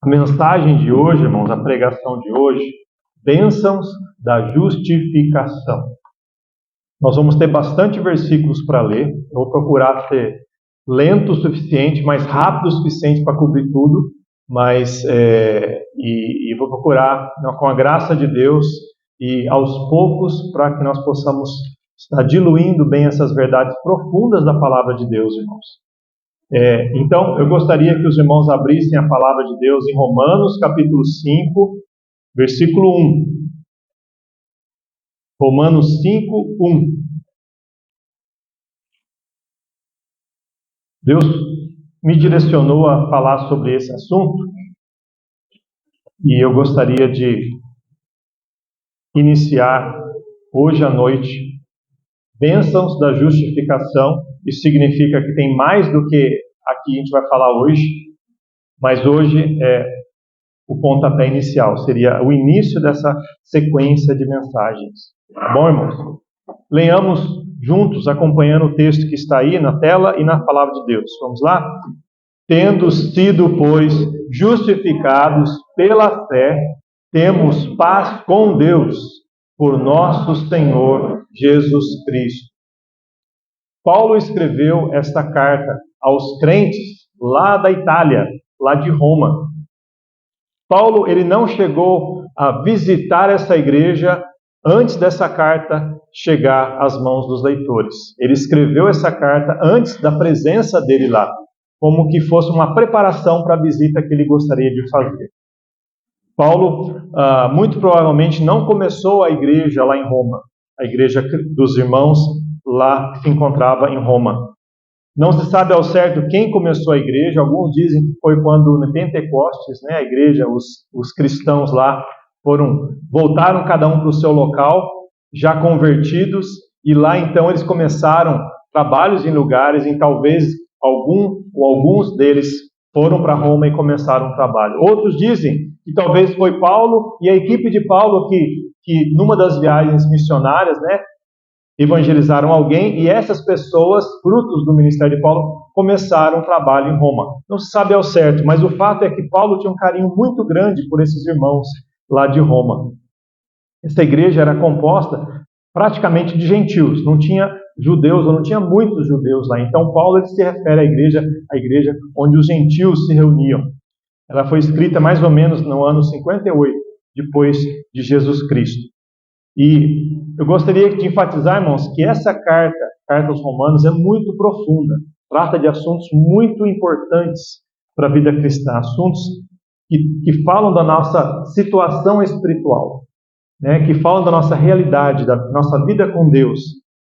A mensagem de hoje, irmãos, a pregação de hoje, bênçãos da justificação. Nós vamos ter bastante versículos para ler. Eu vou procurar ser lento o suficiente, mais rápido o suficiente para cobrir tudo, mas vou procurar, com a graça de Deus, e aos poucos, para que nós possamos estar diluindo bem essas verdades profundas da palavra de Deus, irmãos. Então, eu gostaria que os irmãos abrissem a palavra de Deus em Romanos, capítulo 5, versículo 1. Romanos 5, 1. Deus me direcionou a falar sobre esse assunto e eu gostaria de iniciar hoje à noite bênçãos da justificação. Isso significa que tem mais do que aqui a gente vai falar hoje, mas hoje é o pontapé inicial, seria o início dessa sequência de mensagens. Tá bom, irmãos? Leiamos juntos, acompanhando o texto que está aí na tela e na palavra de Deus. Vamos lá? Tendo sido, pois, justificados pela fé, temos paz com Deus, por nosso Senhor Jesus Cristo. Paulo escreveu esta carta aos crentes lá da Itália, lá de Roma. Paulo, ele não chegou a visitar essa igreja antes dessa carta chegar às mãos dos leitores. Ele escreveu essa carta antes da presença dele lá, como que fosse uma preparação para a visita que ele gostaria de fazer. Paulo, muito provavelmente, não começou a igreja lá em Roma, a igreja dos irmãos lá que se encontrava em Roma. Não se sabe ao certo quem começou a igreja. Alguns dizem que foi quando no Pentecostes, a igreja, os cristãos lá voltaram cada um para o seu local, já convertidos, e lá então eles começaram trabalhos em lugares em talvez alguns deles foram para Roma e começaram um trabalho. Outros dizem que talvez foi Paulo e a equipe de Paulo que numa das viagens missionárias, evangelizaram alguém, e essas pessoas, frutos do ministério de Paulo, começaram um trabalho em Roma. Não se sabe ao certo, mas o fato é que Paulo tinha um carinho muito grande por esses irmãos lá de Roma. Essa igreja era composta praticamente de gentios, não tinha judeus, ou não tinha muitos judeus lá. Então Paulo ele se refere à igreja onde os gentios se reuniam. Ela foi escrita mais ou menos no ano 58, depois de Jesus Cristo. E eu gostaria de enfatizar, irmãos, que essa carta aos Romanos, é muito profunda. Trata de assuntos muito importantes para a vida cristã. Assuntos que falam da nossa situação espiritual, que falam da nossa realidade, da nossa vida com Deus.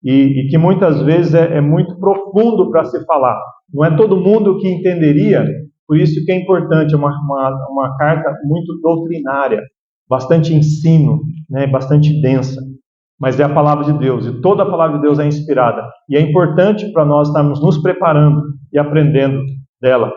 E que muitas vezes é muito profundo para se falar. Não é todo mundo que entenderia, por isso que é importante, é uma carta muito doutrinária, bastante ensino, bastante densa, mas é a palavra de Deus, e toda a palavra de Deus é inspirada, e é importante para nós estarmos nos preparando e aprendendo dela.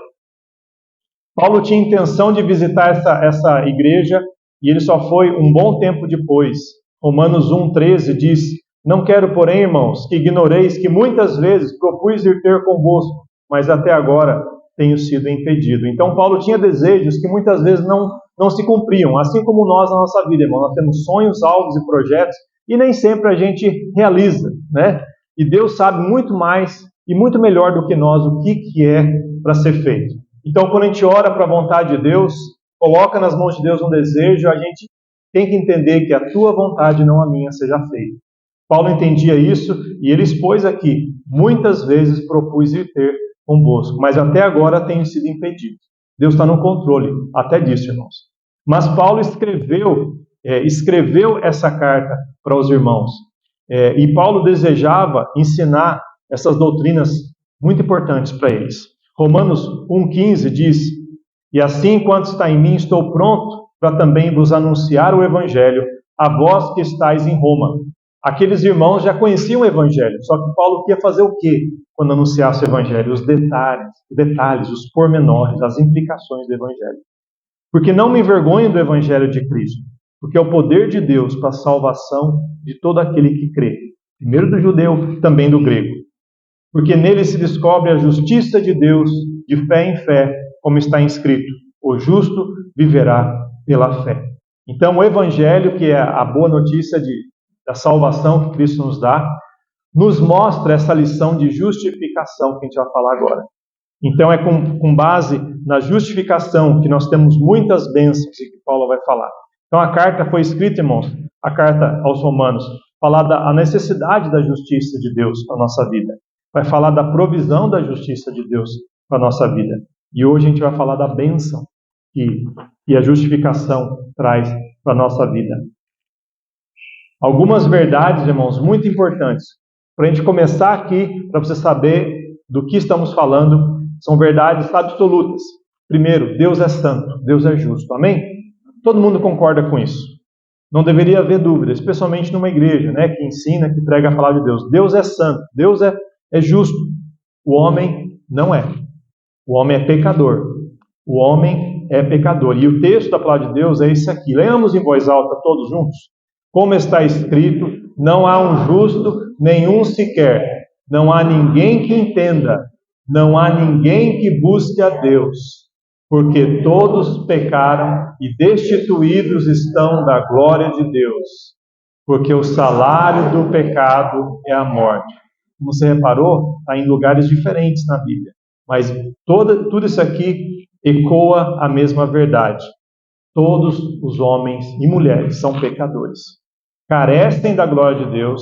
Paulo tinha intenção de visitar essa igreja, e ele só foi um bom tempo depois. Romanos 1,13 diz: não quero, porém, irmãos, que ignoreis que muitas vezes propus ir ter convosco, mas até agora tenho sido impedido. Então Paulo tinha desejos que muitas vezes não se cumpriam, assim como nós na nossa vida, irmão. Nós temos sonhos, alvos e projetos, e nem sempre a gente realiza, E Deus sabe muito mais e muito melhor do que nós o que é para ser feito. Então, quando a gente ora para a vontade de Deus, coloca nas mãos de Deus um desejo, a gente tem que entender que a tua vontade, não a minha, seja feita. Paulo entendia isso e ele expôs aqui: muitas vezes propus ir ter convosco, mas até agora tenho sido impedido. Deus está no controle até disso, irmãos. Mas Paulo escreveu essa carta para os irmãos. E Paulo desejava ensinar essas doutrinas muito importantes para eles. Romanos 1,15 diz: e assim, enquanto está em mim, estou pronto para também vos anunciar o Evangelho, a vós que estáis em Roma. Aqueles irmãos já conheciam o Evangelho, só que Paulo queria fazer o quê quando anunciasse o Evangelho? Os detalhes, os pormenores, as implicações do Evangelho. Porque não me envergonho do Evangelho de Cristo, porque é o poder de Deus para a salvação de todo aquele que crê, primeiro do judeu, também do grego. Porque nele se descobre a justiça de Deus de fé em fé, como está escrito: O justo viverá pela fé. Então, o Evangelho, que é a boa notícia da salvação que Cristo nos dá, nos mostra essa lição de justificação que a gente vai falar agora. Então, é com base na justificação que nós temos muitas bênçãos e que Paulo vai falar. Então, a carta foi escrita, irmãos, a carta aos Romanos, falar da necessidade da justiça de Deus para a nossa vida. Vai falar da provisão da justiça de Deus para a nossa vida. E hoje a gente vai falar da bênção que a justificação traz para a nossa vida. Algumas verdades, irmãos, muito importantes. Para a gente começar aqui, para você saber do que estamos falando, são verdades absolutas. Primeiro, Deus é santo, Deus é justo. Amém? Todo mundo concorda com isso. Não deveria haver dúvida, especialmente numa igreja, né, que ensina, que prega a palavra de Deus. Deus é santo, Deus é justo. O homem não é. O homem é pecador. O homem é pecador. E o texto da palavra de Deus é esse aqui. Leamos em voz alta todos juntos. Como está escrito, não há um justo, nenhum sequer. Não há ninguém que entenda. Não há ninguém que busque a Deus. Porque todos pecaram e destituídos estão da glória de Deus. Porque o salário do pecado é a morte. Como você reparou, está em lugares diferentes na Bíblia. Mas tudo isso aqui ecoa a mesma verdade. Todos os homens e mulheres são pecadores. Carecem da glória de Deus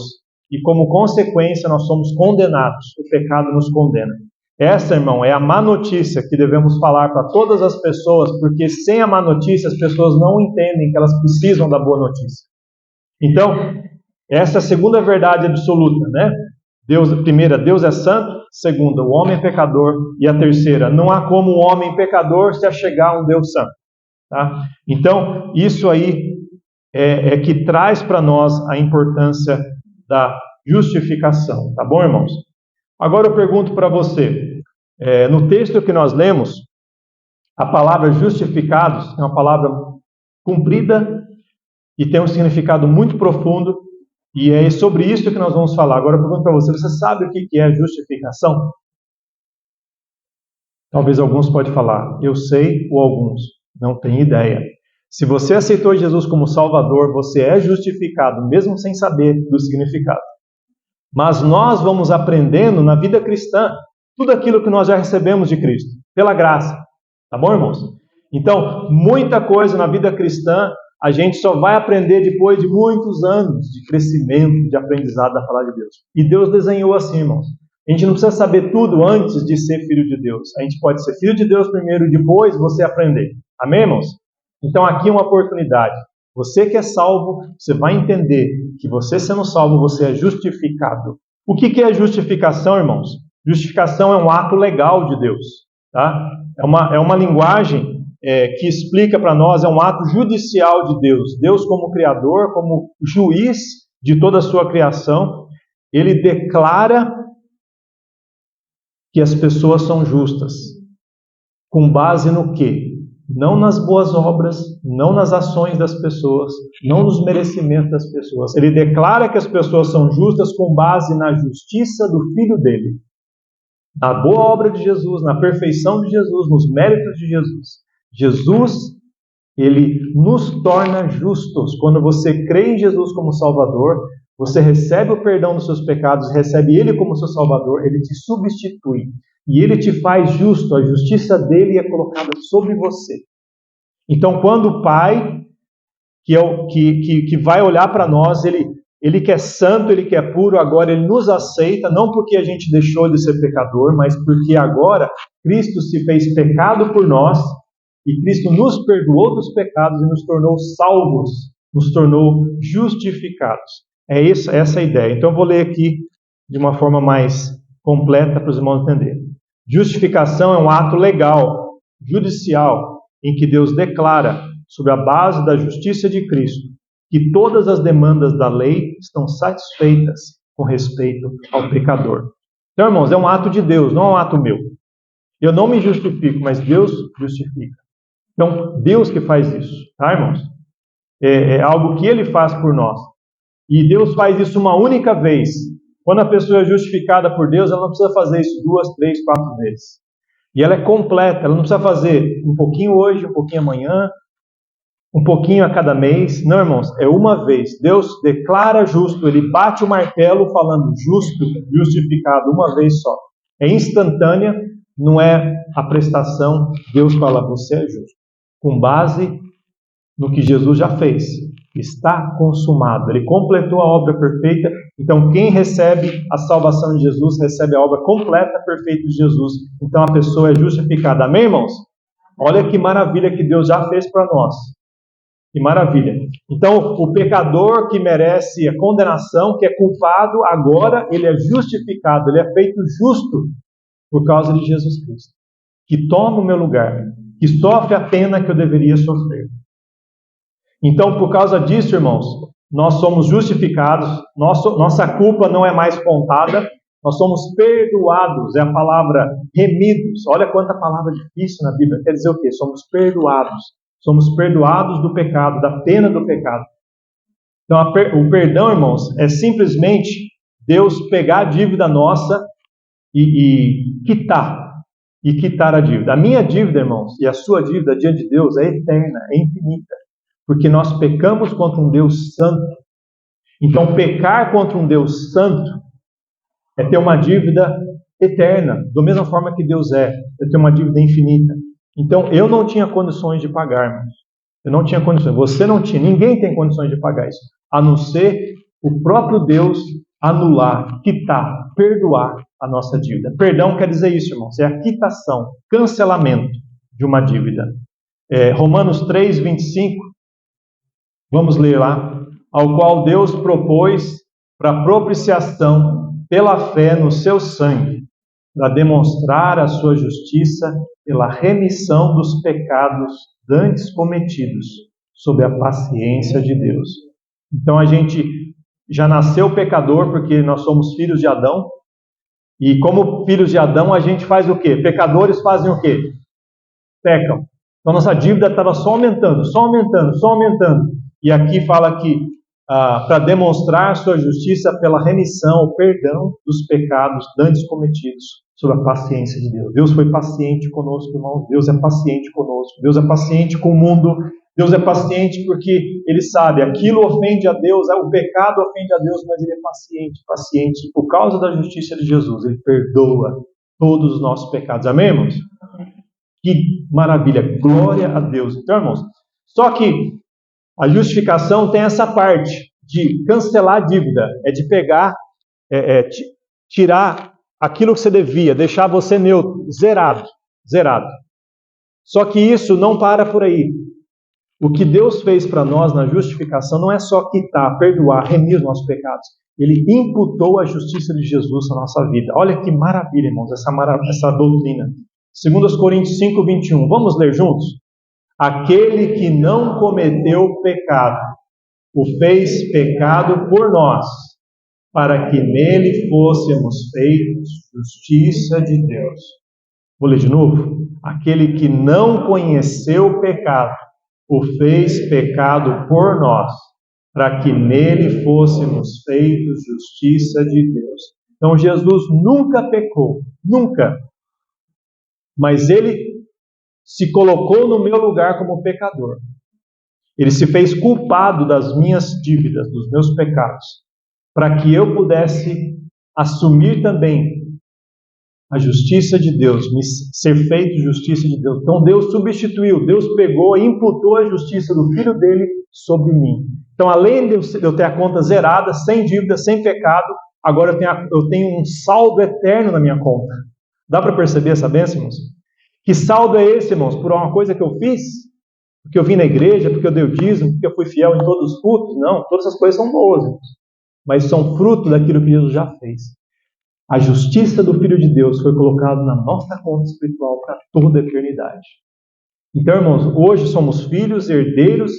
e, como consequência, nós somos condenados. O pecado nos condena. Essa, irmão, é a má notícia que devemos falar para todas as pessoas, porque sem a má notícia as pessoas não entendem que elas precisam da boa notícia. Então, essa é a segunda verdade absoluta, né? Primeira, Deus é santo. Segunda, o homem é pecador. E a terceira, não há como um homem pecador se achegar a um Deus santo. Tá? Então, isso aí é que traz para nós a importância da justificação. Tá bom, irmãos? Agora eu pergunto para você, no texto que nós lemos, a palavra justificados é uma palavra comprida e tem um significado muito profundo, e é sobre isso que nós vamos falar. Agora eu pergunto para você, você sabe o que é justificação? Talvez alguns podem falar, eu sei, ou alguns não têm ideia. Se você aceitou Jesus como Salvador, você é justificado, mesmo sem saber do significado. Mas nós vamos aprendendo na vida cristã tudo aquilo que nós já recebemos de Cristo, pela graça. Tá bom, irmãos? Então, muita coisa na vida cristã a gente só vai aprender depois de muitos anos de crescimento, de aprendizado da palavra de Deus. E Deus desenhou assim, irmãos. A gente não precisa saber tudo antes de ser filho de Deus. A gente pode ser filho de Deus primeiro e depois você aprender. Amém, irmãos? Então aqui é uma oportunidade. Você que é salvo, você vai entender que você sendo salvo, você é justificado. O que é justificação, irmãos? Justificação é um ato legal de Deus. Tá? É uma linguagem que explica para nós, é um ato judicial de Deus. Deus como Criador, como juiz de toda a sua criação, Ele declara que as pessoas são justas. Com base no quê? Não nas boas obras, não nas ações das pessoas, não nos merecimentos das pessoas. Ele declara que as pessoas são justas com base na justiça do Filho dele. Na boa obra de Jesus, na perfeição de Jesus, nos méritos de Jesus. Jesus, Ele nos torna justos. Quando você crê em Jesus como Salvador, você recebe o perdão dos seus pecados, recebe Ele como seu Salvador, Ele te substitui. E Ele te faz justo, a justiça dEle é colocada sobre você. Então, quando o Pai, que vai olhar para nós, Ele que é santo, Ele que é puro, agora Ele nos aceita, não porque a gente deixou de ser pecador, mas porque agora Cristo se fez pecado por nós, e Cristo nos perdoou dos pecados e nos tornou salvos, nos tornou justificados. É essa a ideia. Então eu vou ler aqui de uma forma mais completa para os irmãos entenderem. Justificação é um ato legal, judicial, em que Deus declara, sobre a base da justiça de Cristo, que todas as demandas da lei estão satisfeitas com respeito ao pecador. Então, irmãos, é um ato de Deus, não é um ato meu. Eu não me justifico, mas Deus justifica. Então, Deus que faz isso, tá, irmãos? É algo que Ele faz por nós. E Deus faz isso uma única vez. Quando a pessoa é justificada por Deus, ela não precisa fazer isso 2, 3, 4 vezes. E ela é completa, ela não precisa fazer um pouquinho hoje, um pouquinho amanhã, um pouquinho a cada mês. Não, irmãos, é uma vez. Deus declara justo, Ele bate o martelo falando justo, justificado, uma vez só. É instantânea, não é a prestação. Deus fala, você é justo. Com base no que Jesus já fez. Está consumado. Ele completou a obra perfeita. Então, quem recebe a salvação de Jesus, recebe a obra completa, perfeita de Jesus. Então, a pessoa é justificada. Amém, irmãos? Olha que maravilha que Deus já fez para nós. Que maravilha. Então, o pecador que merece a condenação, que é culpado, agora ele é justificado. Ele é feito justo por causa de Jesus Cristo. Que toma o meu lugar. Que sofre a pena que eu deveria sofrer. Então, por causa disso, irmãos, nós somos justificados, nossa culpa não é mais contada, nós somos perdoados, é a palavra remidos. Olha quanta palavra difícil na Bíblia, quer dizer o quê? Somos perdoados do pecado, da pena do pecado. Então, o perdão, irmãos, é simplesmente Deus pegar a dívida nossa e quitar a dívida. A minha dívida, irmãos, e a sua dívida diante de Deus é eterna, é infinita. Porque nós pecamos contra um Deus santo. Então, pecar contra um Deus santo é ter uma dívida eterna, da mesma forma que Deus é ter uma dívida infinita. Então, eu não tinha condições de pagar, irmãos. Eu não tinha condições, você não tinha, ninguém tem condições de pagar isso, a não ser o próprio Deus anular, quitar, perdoar a nossa dívida. Perdão quer dizer isso, irmãos, é a quitação, cancelamento de uma dívida. Romanos 3, 25. Vamos ler lá. Ao qual Deus propôs para propiciação pela fé no seu sangue, para demonstrar a sua justiça pela remissão dos pecados dantes cometidos, sob a paciência de Deus. Então a gente já nasceu pecador porque nós somos filhos de Adão. E como filhos de Adão a gente faz o quê? Pecadores fazem o quê? Pecam. Então nossa dívida estava só aumentando. E aqui fala que para demonstrar sua justiça pela remissão, o perdão dos pecados dantes cometidos, sob a paciência de Deus. Deus foi paciente conosco, irmãos. Deus é paciente conosco. Deus é paciente com o mundo. Deus é paciente porque Ele sabe, aquilo ofende a Deus, o pecado ofende a Deus, mas Ele é paciente. Por causa da justiça de Jesus, Ele perdoa todos os nossos pecados. Amém, irmãos? Que maravilha, glória a Deus. Então, irmãos, só que a justificação tem essa parte de cancelar a dívida, é de pegar, tirar aquilo que você devia, deixar você neutro, zerado. Só que isso não para por aí. O que Deus fez para nós na justificação não é só quitar, perdoar, remir os nossos pecados. Ele imputou a justiça de Jesus na nossa vida. Olha que maravilha, irmãos, essa doutrina. 2 Coríntios 5, 21. Vamos ler juntos? Aquele que não cometeu pecado, o fez pecado por nós, para que nele fôssemos feitos justiça de Deus. Vou ler de novo. Aquele que não conheceu pecado, o fez pecado por nós, para que nele fôssemos feitos justiça de Deus. Então Jesus nunca pecou, nunca. Mas Ele se colocou no meu lugar como pecador. Ele se fez culpado das minhas dívidas, dos meus pecados, para que eu pudesse assumir também a justiça de Deus, ser feito justiça de Deus. Então Deus substituiu, Deus pegou e imputou a justiça do Filho dele sobre mim. Então, além de eu ter a conta zerada, sem dívida, sem pecado, agora eu tenho um saldo eterno na minha conta. Dá para perceber essa bênção, irmãos? Que saldo é esse, irmãos? Por uma coisa que eu fiz? Porque eu vim na igreja, porque eu dei o dízimo, porque eu fui fiel em todos os cultos? Não, todas essas coisas são boas, irmãos. Mas são fruto daquilo que Jesus já fez. A justiça do Filho de Deus foi colocada na nossa conta espiritual para toda a eternidade. Então, irmãos, hoje somos filhos, herdeiros,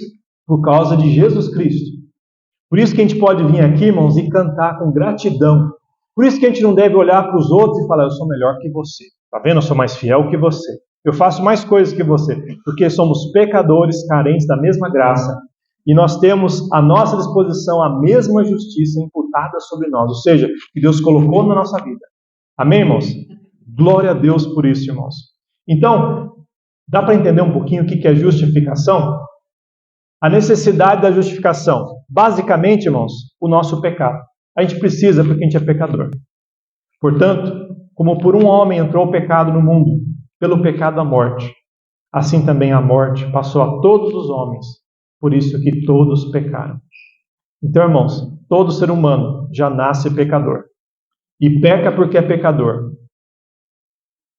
por causa de Jesus Cristo. Por isso que a gente pode vir aqui, irmãos, e cantar com gratidão. Por isso que a gente não deve olhar para os outros e falar, eu sou melhor que você. Está vendo? Eu sou mais fiel que você. Eu faço mais coisas que você. Porque somos pecadores carentes da mesma graça. E nós temos à nossa disposição a mesma justiça imputada sobre nós. Ou seja, que Deus colocou na nossa vida. Amém, irmãos? Glória a Deus por isso, irmãos. Então, dá para entender um pouquinho o que é justificação? A necessidade da justificação. Basicamente, irmãos, o nosso pecado. A gente precisa porque a gente é pecador. Portanto, como por um homem entrou o pecado no mundo, pelo pecado a morte, assim também a morte passou a todos os homens, por isso que todos pecaram. Então, irmãos, todo ser humano já nasce pecador. E peca porque é pecador.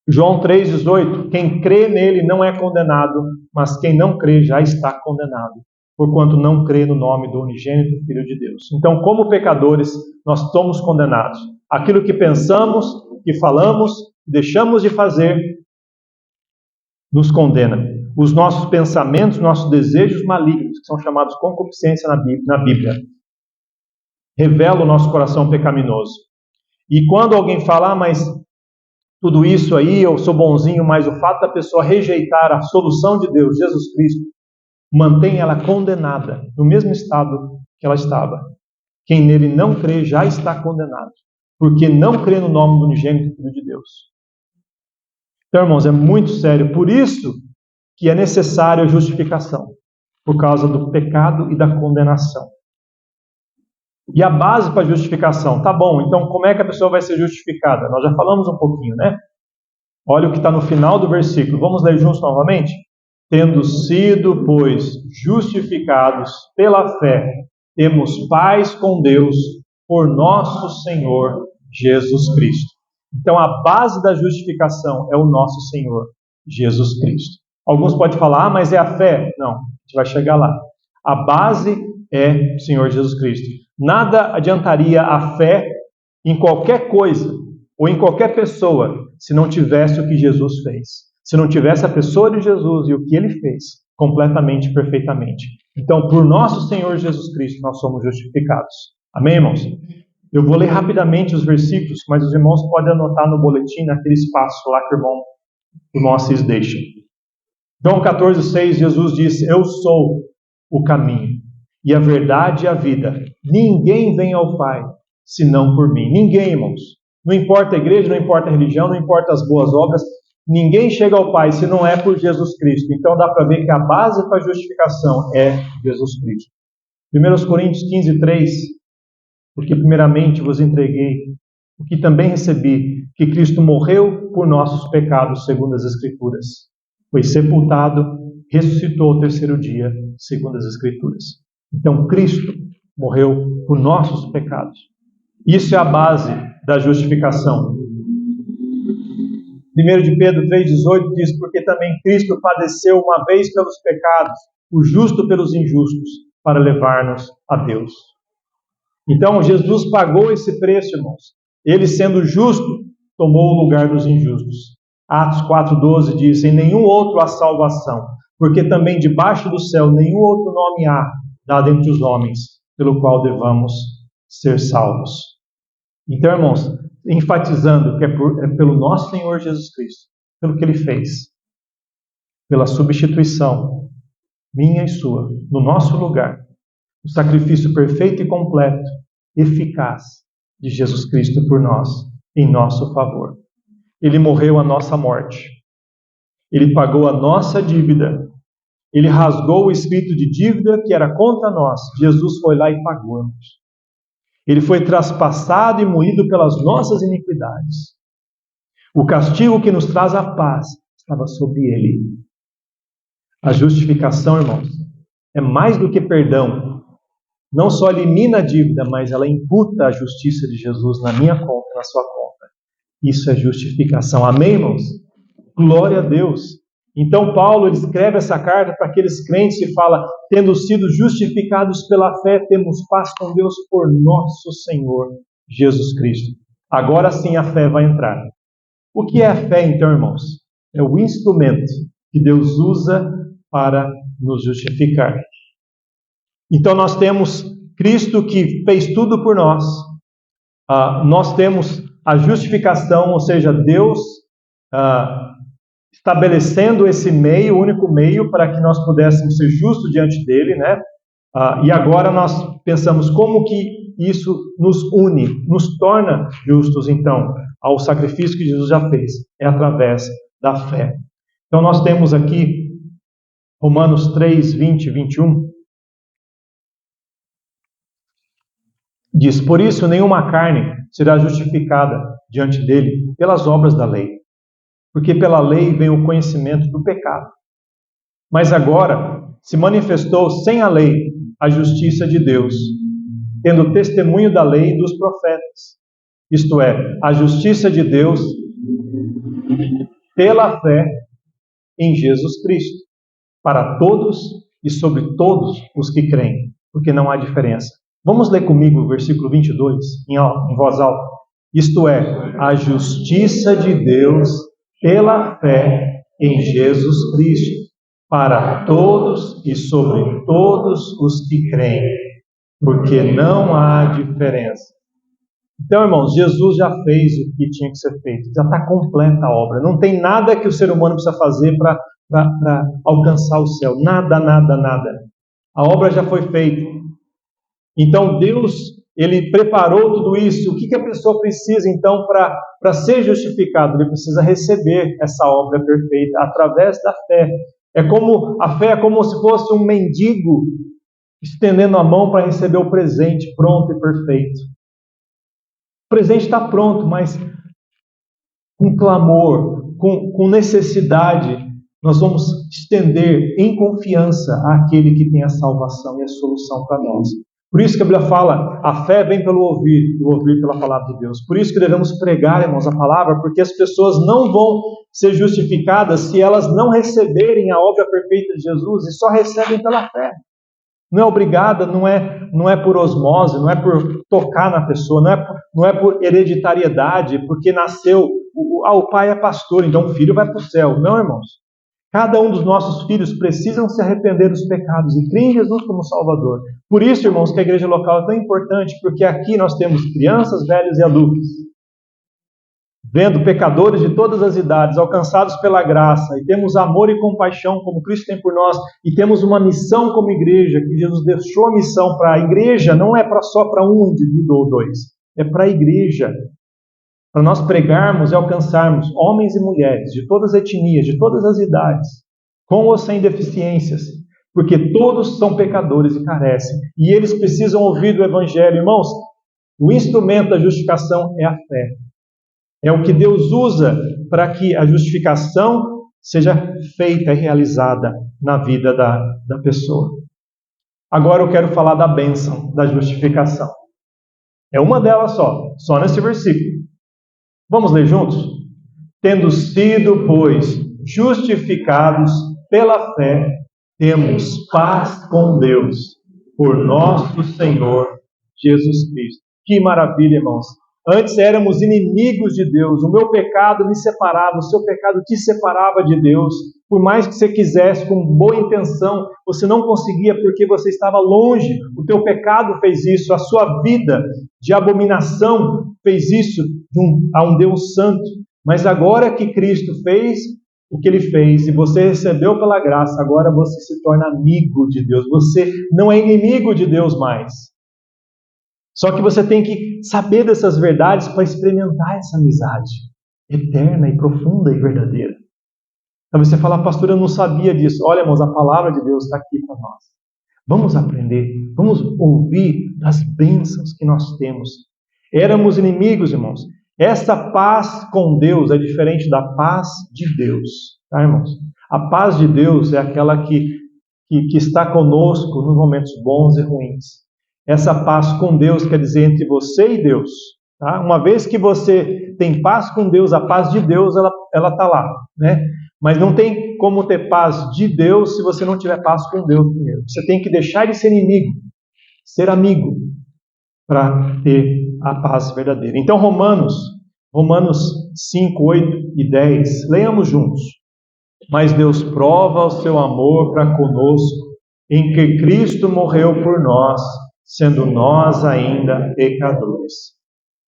João 3,18, quem crê nele não é condenado, mas quem não crê já está condenado, porquanto não crê no nome do unigênito Filho de Deus. Então, como pecadores, nós somos condenados. Aquilo que pensamos, que falamos, deixamos de fazer, nos condena. Os nossos pensamentos, nossos desejos malignos, que são chamados concupiscência na Bíblia, revelam o nosso coração pecaminoso. E quando alguém fala, mas tudo isso aí, eu sou bonzinho, mas o fato da pessoa rejeitar a solução de Deus, Jesus Cristo, mantém ela condenada, no mesmo estado que ela estava. Quem nele não crê já está condenado, porque não crê no nome do unigênito Filho de Deus. Então, irmãos, é muito sério. Por isso que é necessário a justificação, por causa do pecado e da condenação. E a base para a justificação, tá bom, então como é que a pessoa vai ser justificada? Nós já falamos um pouquinho, né? Olha o que está no final do versículo. Vamos ler juntos novamente? Tendo sido, pois, justificados pela fé, temos paz com Deus por nosso Senhor Jesus Cristo. Então a base da justificação é o nosso Senhor Jesus Cristo. Alguns podem falar, mas é a fé? Não, a gente vai chegar lá. A base é o Senhor Jesus Cristo. Nada adiantaria a fé em qualquer coisa ou em qualquer pessoa se não tivesse o que Jesus fez. Se não tivesse a pessoa de Jesus e o que Ele fez completamente, perfeitamente. Então, por nosso Senhor Jesus Cristo, nós somos justificados. Amém, irmãos? Eu vou ler rapidamente os versículos, mas os irmãos podem anotar no boletim, naquele espaço lá que o irmão Assis deixa. João 14,6, Jesus disse, eu sou o caminho e a verdade e a vida. Ninguém vem ao Pai, senão por mim. Ninguém, irmãos. Não importa a igreja, não importa a religião, não importa as boas obras. Ninguém chega ao Pai se não é por Jesus Cristo. Então dá para ver que a base para a justificação é Jesus Cristo. 1 Coríntios 15,3, porque primeiramente vos entreguei o que também recebi, que Cristo morreu por nossos pecados, segundo as Escrituras. Foi sepultado, ressuscitou ao terceiro dia, segundo as Escrituras. Então Cristo morreu por nossos pecados. Isso é a base da justificação. 1 de Pedro 3,18 diz, porque também Cristo padeceu uma vez pelos pecados, o justo pelos injustos, para levar-nos a Deus. Então Jesus pagou esse preço, irmãos. Ele, sendo justo, tomou o lugar dos injustos. Atos 4,12 diz, em nenhum outro há salvação, porque também debaixo do céu nenhum outro nome há, dado entre os homens, pelo qual devamos ser salvos. Então, irmãos, enfatizando que é pelo nosso Senhor Jesus Cristo, pelo que Ele fez, pela substituição, minha e sua, no nosso lugar, o sacrifício perfeito e completo, eficaz, de Jesus Cristo por nós, em nosso favor. Ele morreu a nossa morte. Ele pagou a nossa dívida. Ele rasgou o escrito de dívida que era contra nós. Jesus foi lá e pagou, irmãos. Ele foi traspassado e moído pelas nossas iniquidades. O castigo que nos traz a paz estava sobre ele. A justificação, irmãos, é mais do que perdão. Não só elimina a dívida, mas ela imputa a justiça de Jesus na minha conta, na sua conta. Isso é justificação. Amém, irmãos? Glória a Deus. Então Paulo ele escreve essa carta para aqueles crentes e fala, tendo sido justificados pela fé, temos paz com Deus por nosso Senhor Jesus Cristo. Agora sim a fé vai entrar. O que é a fé então, irmãos? É o instrumento que Deus usa para nos justificar. Então nós temos Cristo que fez tudo por nós. Nós temos a justificação, ou seja, Deus estabelecendo esse meio, o único meio para que nós pudéssemos ser justos diante dele, né? E agora nós pensamos como que isso nos une, nos torna justos, então, ao sacrifício que Jesus já fez. É através da fé. Então nós temos aqui Romanos 3, 20 e 21. Diz: por isso nenhuma carne será justificada diante dele pelas obras da lei, porque pela lei vem o conhecimento do pecado. Mas agora se manifestou sem a lei a justiça de Deus, tendo testemunho da lei e dos profetas, isto é, a justiça de Deus pela fé em Jesus Cristo, para todos e sobre todos os que creem, porque não há diferença. Vamos ler comigo o versículo 22, em voz alta. Isto é, a justiça de Deus pela fé em Jesus Cristo, para todos e sobre todos os que creem, porque não há diferença. Então, irmãos, Jesus já fez o que tinha que ser feito, já está completa a obra. Não tem nada que o ser humano precisa fazer para alcançar o céu. Nada, nada, nada. A obra já foi feita. Então, Deus, Ele preparou tudo isso. O que a pessoa precisa, então, para ser justificado? Ele precisa receber essa obra perfeita através da fé. A fé é como se fosse um mendigo estendendo a mão para receber o presente pronto e perfeito. O presente está pronto, mas com clamor, com necessidade, nós vamos estender em confiança àquele que tem a salvação e a solução para nós. Por isso que a Bíblia fala, a fé vem pelo ouvir, e o ouvir pela palavra de Deus. Por isso que devemos pregar, irmãos, a palavra, porque as pessoas não vão ser justificadas se elas não receberem a obra perfeita de Jesus, e só recebem pela fé. Não é obrigada, não é por osmose, não é por tocar na pessoa, não é por hereditariedade, porque nasceu, o pai é pastor, então o filho vai para o céu. Não, irmãos. Cada um dos nossos filhos precisam se arrepender dos pecados e crer em Jesus como Salvador. Por isso, irmãos, que a igreja local é tão importante, porque aqui nós temos crianças, velhos e adultos, vendo pecadores de todas as idades, alcançados pela graça, e temos amor e compaixão como Cristo tem por nós, e temos uma missão como igreja, que Jesus deixou a missão para a igreja, não é só para um indivíduo ou dois, é para a igreja. Para nós pregarmos e alcançarmos homens e mulheres de todas as etnias, de todas as idades, com ou sem deficiências, porque todos são pecadores e carecem, e eles precisam ouvir do Evangelho. Irmãos, o instrumento da justificação é a fé. É o que Deus usa para que a justificação seja feita e realizada na vida da pessoa. Agora eu quero falar da bênção da justificação. É uma delas só nesse versículo. Vamos ler juntos? Tendo sido, pois, justificados pela fé, temos paz com Deus, por nosso Senhor Jesus Cristo. Que maravilha, irmãos! Antes éramos inimigos de Deus, o meu pecado me separava, o seu pecado te separava de Deus. Por mais que você quisesse, com boa intenção, você não conseguia porque você estava longe. O teu pecado fez isso, a sua vida de abominação fez isso a um Deus santo. Mas agora que Cristo fez o que Ele fez, e você recebeu pela graça, agora você se torna amigo de Deus. Você não é inimigo de Deus mais. Só que você tem que saber dessas verdades para experimentar essa amizade eterna e profunda e verdadeira. Então você fala, pastor, eu não sabia disso. Olha, irmãos, a palavra de Deus está aqui para nós. Vamos aprender, vamos ouvir das bênçãos que nós temos. Éramos inimigos, irmãos. Essa paz com Deus é diferente da paz de Deus. Tá, irmãos? A paz de Deus é aquela que está conosco nos momentos bons e ruins. Essa paz com Deus quer dizer entre você e Deus. Tá? Uma vez que você tem paz com Deus, a paz de Deus ela está lá, né? Mas não tem como ter paz de Deus se você não tiver paz com Deus primeiro. Você tem que deixar de ser inimigo, ser amigo, para ter a paz verdadeira. Então Romanos 5, 8 e 10, leiamos juntos. Mas Deus prova o seu amor para conosco, em que Cristo morreu por nós, sendo nós ainda pecadores.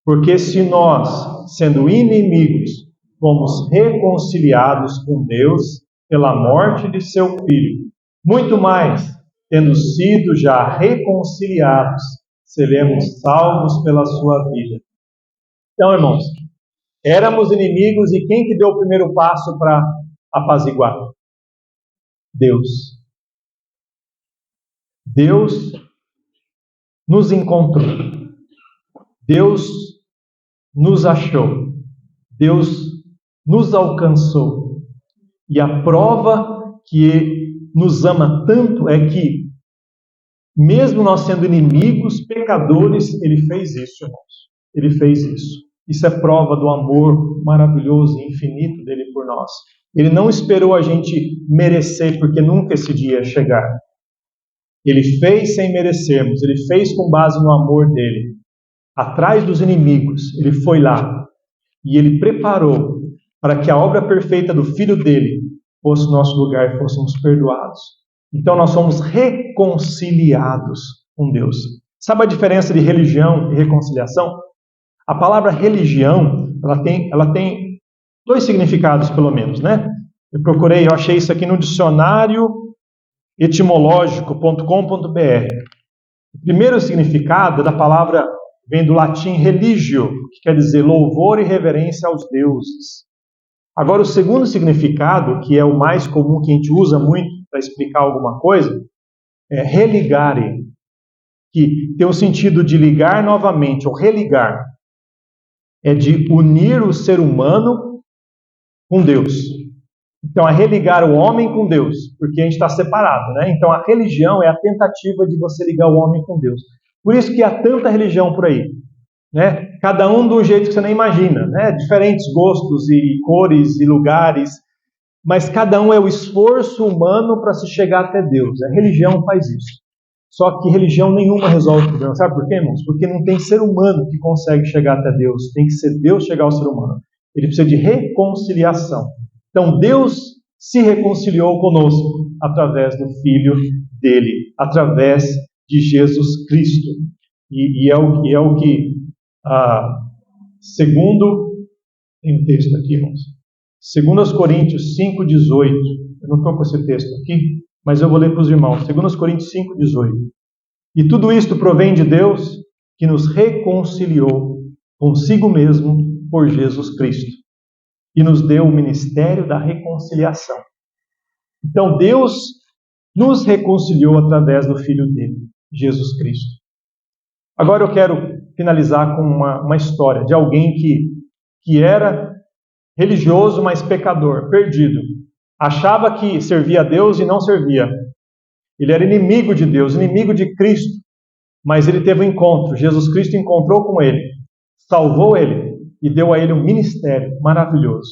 Porque se nós, sendo inimigos, fomos reconciliados com Deus pela morte de seu Filho, muito mais, tendo sido já reconciliados, seremos salvos pela sua vida. Então, irmãos, éramos inimigos, e quem que deu o primeiro passo para apaziguar? Deus. Deus nos encontrou. Deus nos achou. Deus nos alcançou. E a prova que Ele nos ama tanto é que, mesmo nós sendo inimigos, pecadores, Ele fez isso, irmãos. Ele fez isso. Isso é prova do amor maravilhoso e infinito dele por nós. Ele não esperou a gente merecer, porque nunca esse dia ia chegar. Ele fez sem merecermos. Ele fez com base no amor dele. Atrás dos inimigos, ele foi lá. E ele preparou para que a obra perfeita do Filho dele fosse o nosso lugar e fôssemos perdoados. Então nós somos reconciliados com Deus. Sabe a diferença de religião e reconciliação? A palavra religião, ela tem dois significados, pelo menos, né? Eu achei isso aqui no dicionário etimológico.com.br. O primeiro significado da palavra vem do latim religio, que quer dizer louvor e reverência aos deuses. Agora, o segundo significado, que é o mais comum, que a gente usa muito para explicar alguma coisa, é religare, que tem o sentido de ligar novamente, ou religar. É de unir o ser humano com Deus. Então, é religar o homem com Deus, porque a gente está separado, né? Então, a religião é a tentativa de você ligar o homem com Deus. Por isso que há tanta religião por aí, né? Cada um de um jeito que você nem imagina, né? Diferentes gostos e cores e lugares, mas cada um é o esforço humano para se chegar até Deus. A religião faz isso. Só que religião nenhuma resolve o problema. Sabe por quê, irmãos? Porque não tem ser humano que consegue chegar até Deus. Tem que ser Deus chegar ao ser humano. Ele precisa de reconciliação. Então, Deus se reconciliou conosco através do Filho dele, através de Jesus Cristo. E é o que, segundo, tem um texto aqui, irmãos, 2 Coríntios 5,18, eu não estou com esse texto aqui, mas eu vou ler para os irmãos, 2 Coríntios 5,18. E tudo isto provém de Deus, que nos reconciliou consigo mesmo por Jesus Cristo, e nos deu o ministério da reconciliação. Então, Deus nos reconciliou através do Filho dele, Jesus Cristo. Agora eu quero finalizar com uma história de alguém que era religioso, mas pecador, perdido. Achava que servia a Deus e não servia. Ele era inimigo de Deus, inimigo de Cristo. Mas ele teve um encontro. Jesus Cristo encontrou com ele, salvou ele e deu a ele um ministério maravilhoso.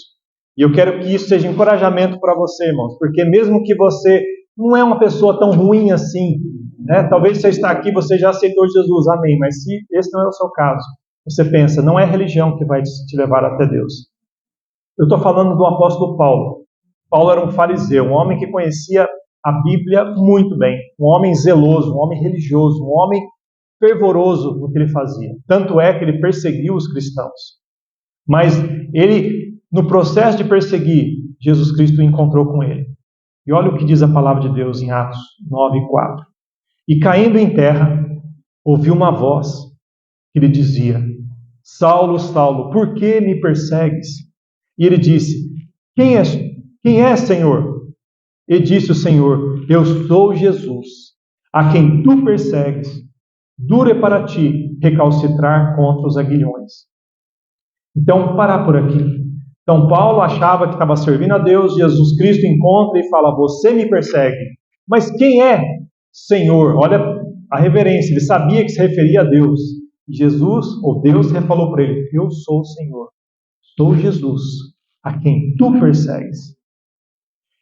E eu quero que isso seja encorajamento para você, irmãos, porque mesmo que você não é uma pessoa tão ruim assim, né? Talvez você está aqui, você já aceitou Jesus, amém, mas se esse não é o seu caso, você pensa, não é a religião que vai te levar até Deus. Eu estou falando do apóstolo Paulo. Paulo era um fariseu, um homem que conhecia a Bíblia muito bem, um homem zeloso, um homem religioso, um homem fervoroso no que ele fazia. Tanto é que ele perseguiu os cristãos. Mas ele, no processo de perseguir, Jesus Cristo encontrou com ele. E olha o que diz a palavra de Deus em Atos 9:4. E caindo em terra, ouviu uma voz que lhe dizia: Saulo, Saulo, por que me persegues? E ele disse: Quem é, Senhor? E disse o Senhor: Eu sou Jesus, a quem tu persegues. Duro é para ti recalcitrar contra os aguilhões. Então, vou parar por aqui. Então, Paulo achava que estava servindo a Deus, Jesus Cristo encontra e fala: Você me persegue. Mas quem é Senhor? Olha a reverência, ele sabia que se referia a Deus. Jesus, ou Deus, falou para ele: Eu sou o Senhor, sou Jesus, a quem tu persegues.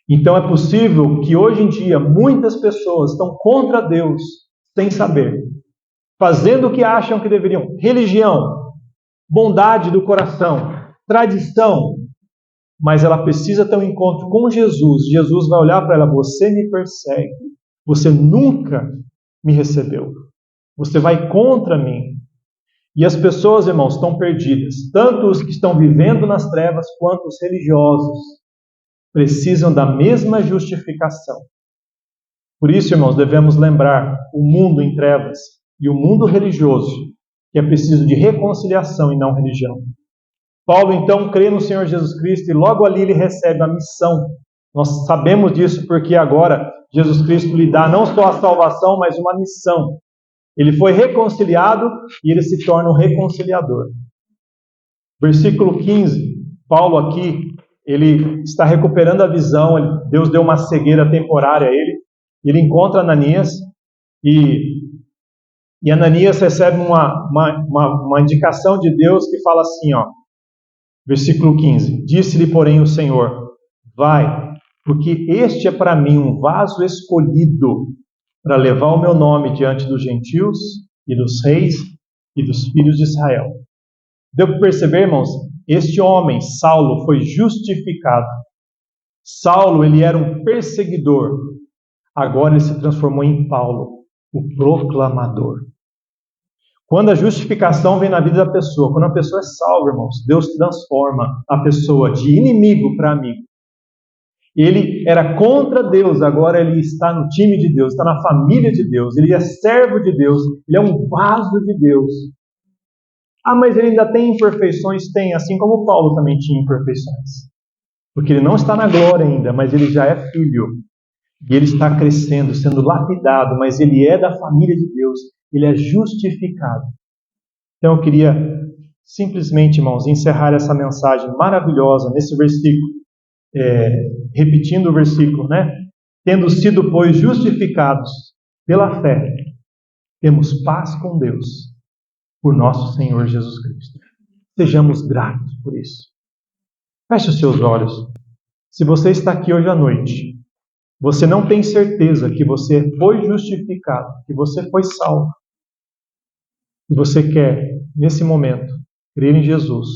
Então é possível que hoje em dia muitas pessoas estão contra Deus sem saber, fazendo o que acham que deveriam. Religião, bondade do coração, tradição, mas ela precisa ter um encontro com Jesus. Jesus vai olhar para ela: Você me persegue, você nunca me recebeu, você vai contra mim. E as pessoas, irmãos, estão perdidas, tanto os que estão vivendo nas trevas quanto os religiosos precisam da mesma justificação. Por isso, irmãos, devemos lembrar o mundo em trevas e o mundo religioso, que é preciso de reconciliação e não religião. Paulo, então, crê no Senhor Jesus Cristo e logo ali ele recebe a missão Nós sabemos disso porque agora Jesus Cristo lhe dá não só a salvação, mas uma missão. Ele foi reconciliado e ele se torna um reconciliador. Versículo 15, Paulo aqui, ele está recuperando a visão, Deus deu uma cegueira temporária a ele, ele encontra Ananias e Ananias recebe uma indicação de Deus que fala assim, versículo 15, disse-lhe, porém, o Senhor, vai, porque este é para mim um vaso escolhido para levar o meu nome diante dos gentios e dos reis e dos filhos de Israel. Deu para perceber, irmãos? Este homem, Saulo, foi justificado. Saulo, ele era um perseguidor. Agora ele se transformou em Paulo, o proclamador. Quando a justificação vem na vida da pessoa, quando a pessoa é salva, irmãos, Deus transforma a pessoa de inimigo para amigo. Ele era contra Deus, agora ele está no time de Deus, está na família de Deus, ele é servo de Deus, ele é um vaso de Deus. Ah, mas ele ainda tem imperfeições? Tem, assim como Paulo também tinha imperfeições. Porque ele não está na glória ainda, mas ele já é filho. E ele está crescendo, sendo lapidado, mas ele é da família de Deus, ele é justificado. Então eu queria simplesmente, irmãos, encerrar essa mensagem maravilhosa nesse versículo, repetindo o versículo, né? Tendo sido, pois, justificados pela fé, temos paz com Deus, por nosso Senhor Jesus Cristo. Sejamos gratos por isso. Feche os seus olhos. Se você está aqui hoje à noite, você não tem certeza que você foi justificado, que você foi salvo, e você quer, nesse momento, crer em Jesus,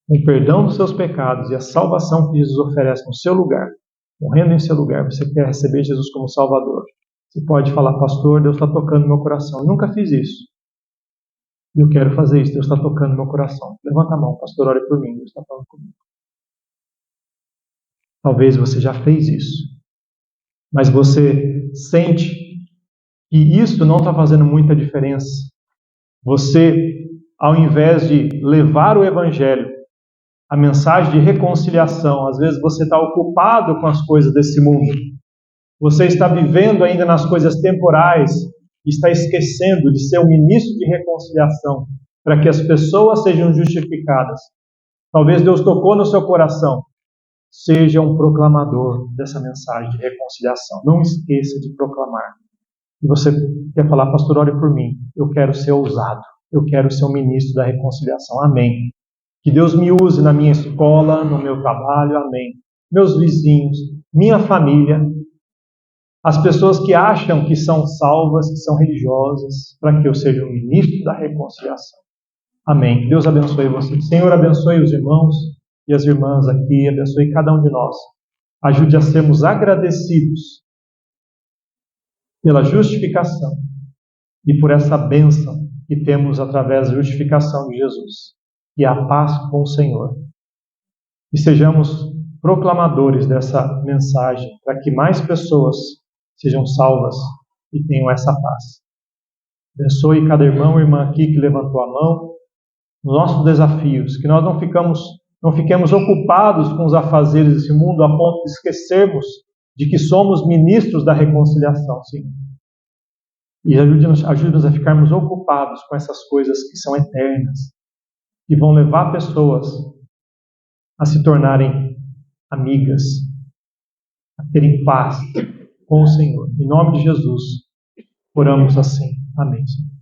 o perdão dos seus pecados e a salvação que Jesus oferece no seu lugar, morrendo em seu lugar, você quer receber Jesus como Salvador. Você pode falar, pastor, Deus está tocando no meu coração. Eu nunca fiz isso. Eu quero fazer isso, Deus está tocando no meu coração. Levanta a mão, pastor, ore por mim, Deus está falando comigo. Talvez você já fez isso, mas você sente que isso não está fazendo muita diferença. Você, ao invés de levar o Evangelho, a mensagem de reconciliação, às vezes você está ocupado com as coisas desse mundo. Você está vivendo ainda nas coisas temporais e está esquecendo de ser um ministro de reconciliação para que as pessoas sejam justificadas. Talvez Deus tocou no seu coração. Seja um proclamador dessa mensagem de reconciliação. Não esqueça de proclamar. E você quer falar, pastor, ore por mim. Eu quero ser ousado. Eu quero ser um ministro da reconciliação. Amém. Que Deus me use na minha escola, no meu trabalho. Amém. Meus vizinhos, minha família, as pessoas que acham que são salvas, que são religiosas, para que eu seja um ministro da reconciliação. Amém. Deus abençoe você. Senhor, abençoe os irmãos e as irmãs aqui, abençoe cada um de nós. Ajude a sermos agradecidos pela justificação e por essa bênção que temos através da justificação de Jesus. E a paz com o Senhor. E sejamos proclamadores dessa mensagem, para que mais pessoas sejam salvas e tenham essa paz. Abençoe cada irmão e irmã aqui que levantou a mão nos nossos desafios, que nós não fiquemos ocupados com os afazeres desse mundo a ponto de esquecermos de que somos ministros da reconciliação, Senhor. E ajude-nos a ficarmos ocupados com essas coisas que são eternas, que vão levar pessoas a se tornarem amigas, a terem paz com o Senhor. Em nome de Jesus, oramos assim. Amém, Senhor.